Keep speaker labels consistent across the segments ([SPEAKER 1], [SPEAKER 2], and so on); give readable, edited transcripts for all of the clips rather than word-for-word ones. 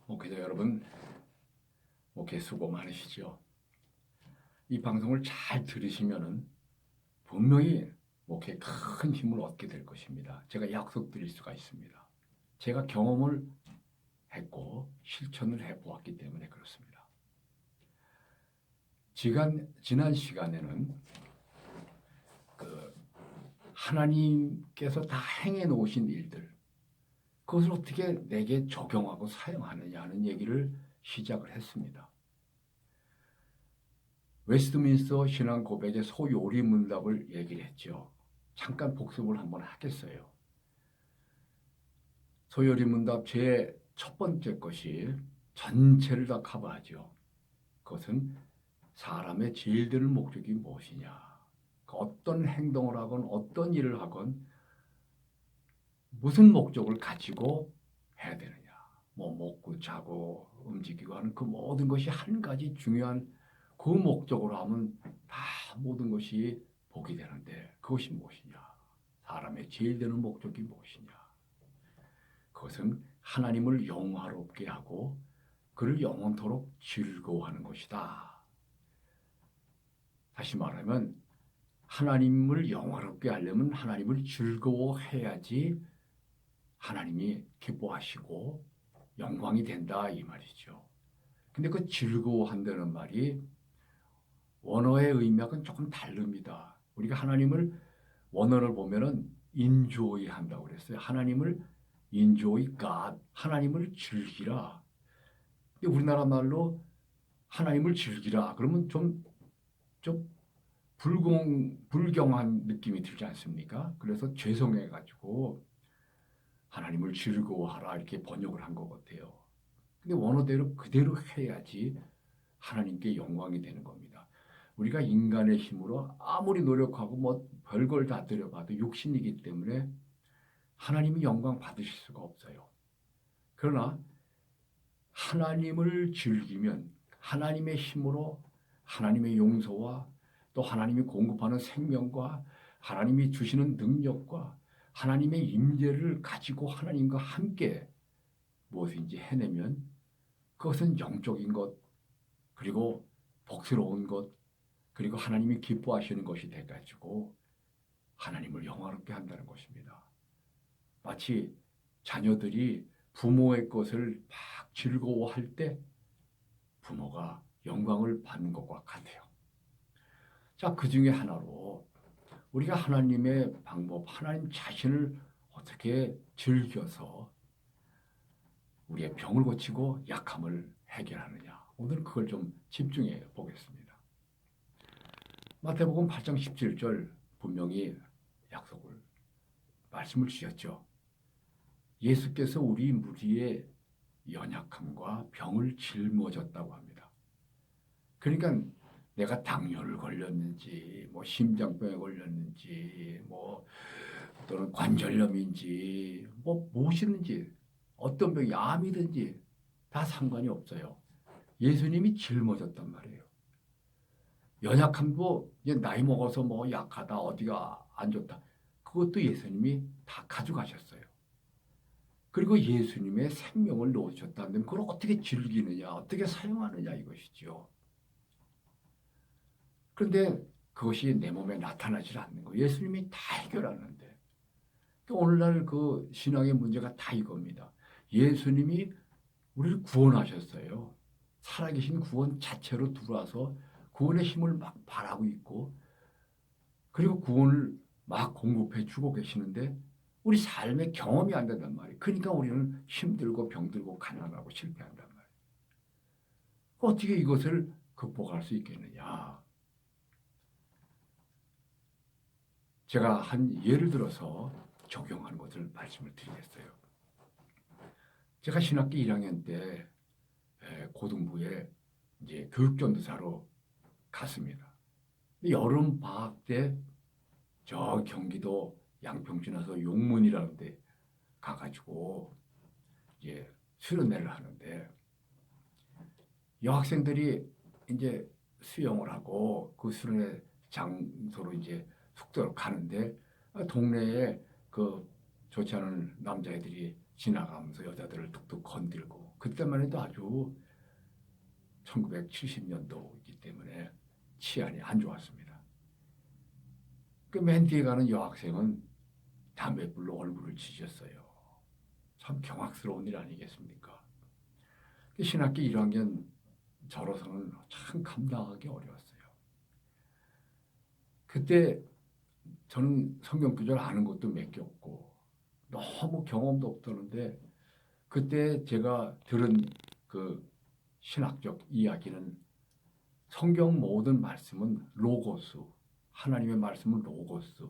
[SPEAKER 1] 목회자 여러분, 목회 수고 많으시죠? 이 방송을 잘 들으시면은 분명히 목회에 큰 힘을 얻게 될 것입니다. 제가 약속드릴 수가 있습니다. 제가 경험을 했고 실천을 해보았기 때문에 그렇습니다. 지난 시간에는 하나님께서 다 행해 놓으신 일들, 그것을 어떻게 내게 적용하고 사용하느냐 하는 얘기를 시작을 했습니다. 웨스트민스터 신앙 고백의 소요리 문답을 얘기를 했죠. 잠깐 복습을 한번 하겠어요. 소요리 문답 제 첫 번째 것이 전체를 다 커버하죠. 그것은 사람의 제일 드는 목적이 무엇이냐. 어떤 행동을 하건 어떤 일을 하건 무슨 목적을 가지고 해야 되느냐. 먹고 자고 움직이고 하는 그 모든 것이 한 가지 중요한 그 목적으로 하면 다 모든 것이 복이 되는데 그것이 무엇이냐? 사람의 제일 되는 목적이 무엇이냐? 그것은 하나님을 영화롭게 하고 그를 영원토록 즐거워하는 것이다. 다시 말하면 하나님을 영화롭게 하려면 하나님을 즐거워해야지 하나님이 기뻐하시고 영광이 된다 이 말이죠. 근데 그 즐거워한다는 말이 원어의 의미하고는 조금 다릅니다. 우리가 하나님을 원어를 보면은 enjoy 한다고 그랬어요. 하나님을 enjoy God, 하나님을 즐기라. 근데 우리나라 말로 하나님을 즐기라. 그러면 좀 불경한 느낌이 들지 않습니까? 그래서 죄송해가지고 하나님을 즐거워하라 이렇게 번역을 한 것 같아요. 근데 원어대로 그대로 해야지 하나님께 영광이 되는 겁니다. 우리가 인간의 힘으로 아무리 노력하고 뭐 별걸 다 들여봐도 육신이기 때문에 하나님이 영광 받으실 수가 없어요. 그러나 하나님을 즐기면 하나님의 힘으로 하나님의 용서와 또 하나님이 공급하는 생명과 하나님이 주시는 능력과 하나님의 임재를 가지고 하나님과 함께 무엇인지 해내면 그것은 영적인 것 그리고 복스러운 것 그리고 하나님이 기뻐하시는 것이 돼가지고 하나님을 영화롭게 한다는 것입니다. 마치 자녀들이 부모의 것을 막 즐거워할 때 부모가 영광을 받는 것과 같아요. 자, 그 중에 하나로 우리가 하나님의 방법, 하나님 자신을 어떻게 즐겨서 우리의 병을 고치고 약함을 해결하느냐. 오늘 그걸 좀 집중해 보겠습니다. 마태복음 8장 17절 분명히 말씀을 주셨죠. 예수께서 우리 무리의 연약함과 병을 짊어졌다고 합니다. 그러니까 내가 당뇨를 걸렸는지, 뭐 심장병에 걸렸는지, 뭐 또는 관절염인지, 뭐 무엇이든지 어떤 병이 암이든지 다 상관이 없어요. 예수님이 짊어졌단 말이에요. 연약함도 이제 나이 먹어서 뭐 약하다, 어디가 안 좋다. 그것도 예수님이 다 가져가셨어요. 그리고 예수님의 생명을 놓으셨다면 그걸 어떻게 즐기느냐, 어떻게 사용하느냐 이것이죠. 그런데 그것이 내 몸에 나타나지 않는 거예요. 예수님이 다 해결하는데. 오늘날 그 신앙의 문제가 다 이겁니다. 예수님이 우리를 구원하셨어요. 살아계신 구원 자체로 들어와서 구원의 힘을 막 발하고 있고 그리고 구원을 막 공급해 주고 계시는데 우리 삶의 경험이 안 된단 말이에요. 그러니까 우리는 힘들고 병들고 가난하고 실패한단 말이에요. 어떻게 이것을 극복할 수 있겠느냐. 제가 한 예를 들어서 적용하는 것을 말씀을 드리겠어요. 제가 신학교 1학년 때 고등부에 이제 교육전도사로 갔습니다. 여름 방학 때 저 경기도 양평 지나서 용문이라는 데 가가지고 이제 수련회를 하는데 여학생들이 이제 수영을 하고 그 수련회 장소로 이제 숙소로 가는데 동네에 그 좋지 않은 남자애들이 지나가면서 여자들을 툭툭 건들고 그때만 해도 아주 1970년도이기 때문에 치안이 안 좋았습니다. 그 맨 뒤에 가는 여학생은 담뱃불로 얼굴을 지졌어요. 참 경악스러운 일 아니겠습니까? 신학기 1학년 저로서는 참 감당하기 어려웠어요. 그때 저는 성경 구절 아는 것도 몇 개 없고 너무 경험도 없었는데 그때 제가 들은 그 신학적 이야기는 성경 모든 말씀은 로고스, 하나님의 말씀은 로고스.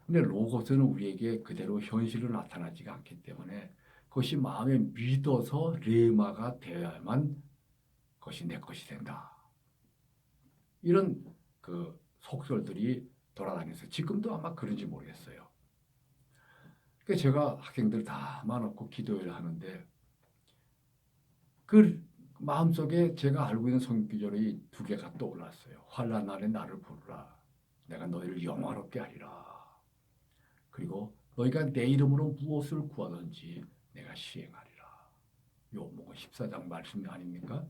[SPEAKER 1] 근데 로고스는 우리에게 그대로 현실로 나타나지가 않기 때문에 그것이 마음에 믿어서 레마가 되어야만 그것이 내 것이 된다. 이런 그 속설들이 돌아다녀서 지금도 아마 그런지 모르겠어요. 그래서 제가 학생들 다 모아놓고 기도를 하는데 그 마음속에 제가 알고 있는 성경구절이 두 개가 떠올랐어요. 환난 날에 나를 부르라. 내가 너희를 영화롭게 하리라. 그리고 너희가 내 이름으로 무엇을 구하든지 내가 시행하리라. 요목은 14장 말씀 아닙니까?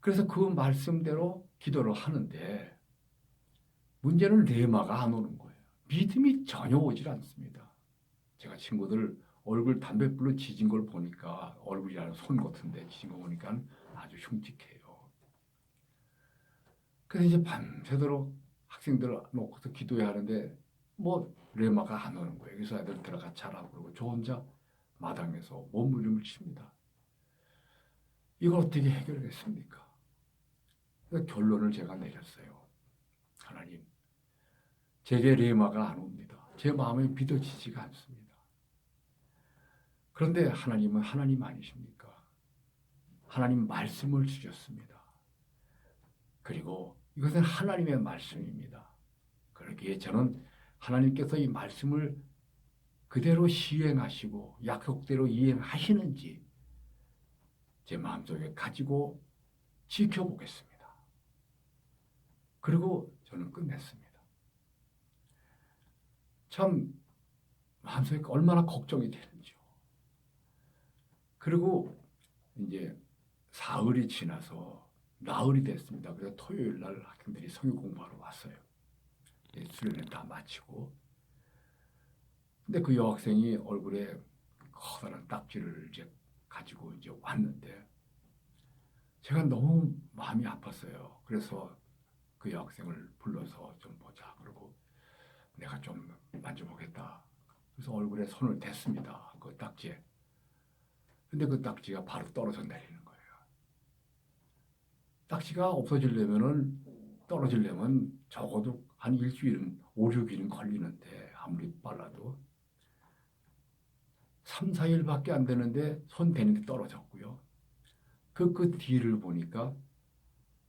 [SPEAKER 1] 그래서 그 말씀대로 기도를 하는데 문제는 레마가 안 오는 거예요. 믿음이 전혀 오질 않습니다. 제가 친구들 얼굴 담뱃불로 지진 걸 보니까 얼굴이라는 손 같은데 지진 거 보니까 아주 흉측해요. 그래서 이제 밤새도록 학생들 놓고서 기도해야 하는데 뭐 레마가 안 오는 거예요. 그래서 애들 들어가 자라고 그러고 저 혼자 마당에서 몸부림을 칩니다. 이걸 어떻게 해결하겠습니까? 그래서 결론을 제가 내렸어요. 하나님, 제게 레마가 안 옵니다. 제 마음에 믿어지지가 않습니다. 그런데 하나님은 하나님 아니십니까? 하나님 말씀을 주셨습니다. 그리고 이것은 하나님의 말씀입니다. 그러기에 저는 하나님께서 이 말씀을 그대로 시행하시고 약속대로 이행하시는지 제 마음속에 가지고 지켜보겠습니다. 그리고 저는 끝냈습니다. 참 마음속에 얼마나 걱정이 되는지요. 그리고 이제 사흘이 지나서 나흘이 됐습니다. 그래서 토요일 날 학생들이 성경 공부하러 왔어요. 수련회 다 마치고. 근데 그 여학생이 얼굴에 커다란 딱지를 이제 가지고 이제 왔는데 제가 너무 마음이 아팠어요. 그래서 그 여학생을 불러서 좀 보자. 그러고 내가 좀 만져보겠다. 그래서 얼굴에 손을 댔습니다. 그 딱지에. 근데 그 딱지가 바로 떨어져 내리는 거예요. 딱지가 떨어지려면 적어도 한 일주일은 5, 6일은 걸리는데 아무리 빨라도 3, 4일밖에 안 되는데 손 대는데 떨어졌고요. 그 뒤를 보니까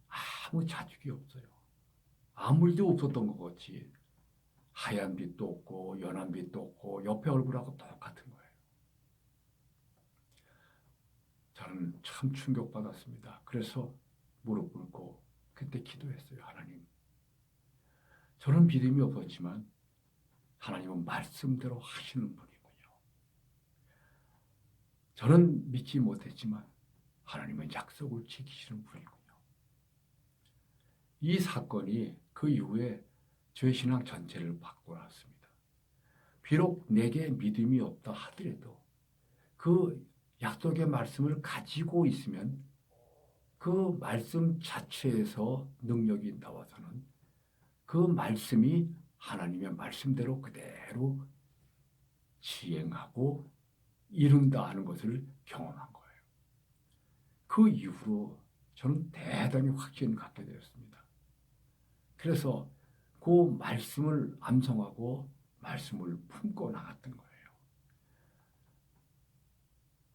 [SPEAKER 1] 아무 자죽이 없어요. 아무 일도 없었던 것 같이 하얀 빛도 없고 연한 빛도 없고 옆에 얼굴하고 똑같은 거예요. 저는 참 충격받았습니다. 그래서 무릎 꿇고 그때 기도했어요. 하나님, 저는 믿음이 없었지만 하나님은 말씀대로 하시는 분이군요. 저는 믿지 못했지만 하나님은 약속을 지키시는 분이군요. 이 사건이 그 이후에 제 신앙 전체를 바꿔놨습니다. 비록 내게 믿음이 없다 하더라도 그 약속의 말씀을 가지고 있으면 그 말씀 자체에서 능력이 나와서는 그 말씀이 하나님의 말씀대로 그대로 시행하고 이룬다 하는 것을 경험한 거예요. 그 이후로 저는 대단히 확신을 갖게 되었습니다. 그래서 그 말씀을 암송하고 말씀을 품고 나갔던 거예요.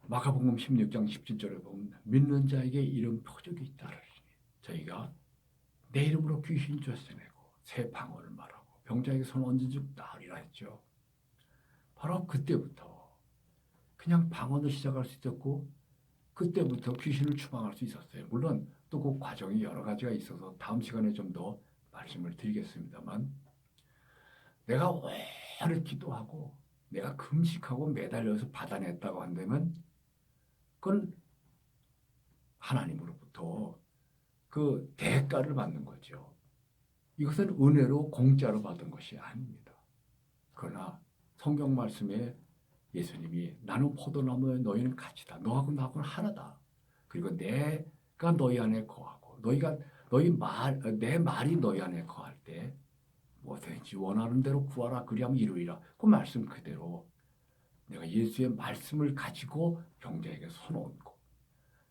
[SPEAKER 1] 마가복음 16장 17절에 보면 믿는 자에게 이런 표적이 따르리니 저희가 내 이름으로 귀신 쫓아내고 새 방언을 말하고 병자에게 손 얹은 즉 나으리라 했죠. 바로 그때부터 그냥 방언을 시작할 수 있었고 그때부터 귀신을 추방할 수 있었어요. 물론 또 그 과정이 여러 가지가 있어서 다음 시간에 좀 더 말씀을 드리겠습니다만 내가 오래 기도하고 내가 금식하고 매달려서 받아냈다고 한다면 그건 하나님으로부터 그 대가를 받는 거죠. 이것은 은혜로 공짜로 받은 것이 아닙니다. 그러나 성경 말씀에 예수님이 나는 포도나무에 너희는 같이다. 너하고 나하고는 하나다. 그리고 내가 너희 안에 거하고 내 말이 너희 안에 거할 때 뭐든지 원하는 대로 구하라 그리하면 이루리라. 그 말씀 그대로 내가 예수의 말씀을 가지고 병자에게 손 얹고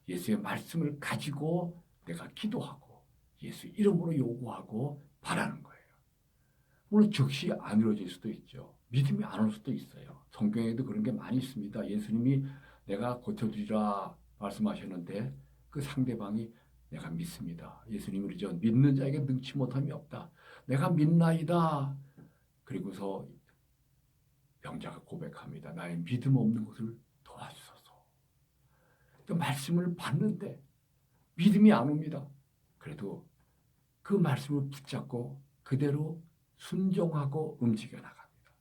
[SPEAKER 1] 예수의 말씀을 가지고 내가 기도하고 예수 이름으로 요구하고 바라는 거예요. 물론 즉시 안 이루어질 수도 있죠. 믿음이 안 올 수도 있어요. 성경에도 그런 게 많이 있습니다. 예수님이 내가 고쳐주리라 말씀하셨는데 그 상대방이 내가 믿습니다. 예수님이 그러죠. 믿는 자에게 능치 못함이 없다. 내가 믿나이다. 그리고서 병자가 고백합니다. 나의 믿음 없는 것을 도와주소서. 말씀을 받는데 믿음이 안 옵니다. 그래도 그 말씀을 붙잡고 그대로 순종하고 움직여 나갑니다.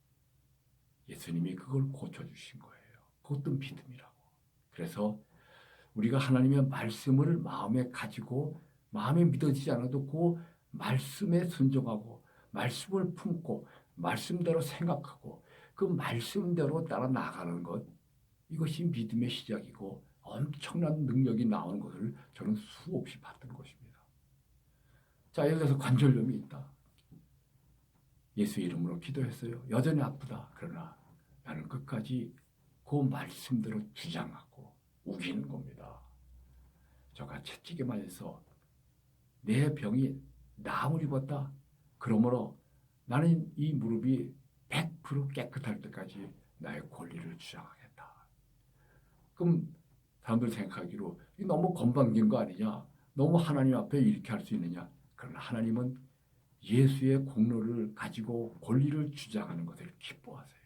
[SPEAKER 1] 예수님이 그걸 고쳐주신 거예요. 그것도 믿음이라고. 그래서 우리가 하나님의 말씀을 마음에 가지고 마음에 믿어지지 않아도 그 말씀에 순종하고 말씀을 품고 말씀대로 생각하고 그 말씀대로 따라 나가는 것 이것이 믿음의 시작이고 엄청난 능력이 나오는 것을 저는 수없이 봤던 것입니다. 자, 예를 들어서 관절염이 있다. 예수 이름으로 기도했어요. 여전히 아프다. 그러나 나는 끝까지 그 말씀대로 주장하고 우기는 겁니다. 저가 채찍에만 해서 내 병이 나음을 입었다. 그러므로 나는 이 무릎이 100% 깨끗할 때까지 나의 권리를 주장하겠다. 그럼 사람들 생각하기로 너무 건방진 거 아니냐? 너무 하나님 앞에 이렇게 할 수 있느냐? 그러나 하나님은 예수의 공로를 가지고 권리를 주장하는 것을 기뻐하세요.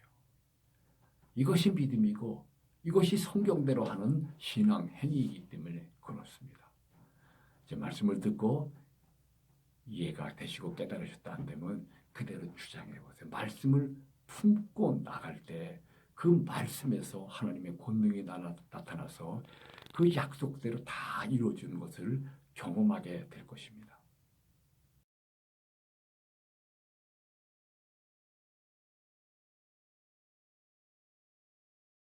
[SPEAKER 1] 이것이 믿음이고 이것이 성경대로 하는 신앙 행위이기 때문에 그렇습니다. 제 말씀을 듣고 이해가 되시고 깨달으셨다 한다면 그대로 주장해 보세요. 말씀을 품고 나갈 때 그 말씀에서 하나님의 권능이 나타나서 그 약속대로 다 이루어지는 것을 경험하게 될 것입니다.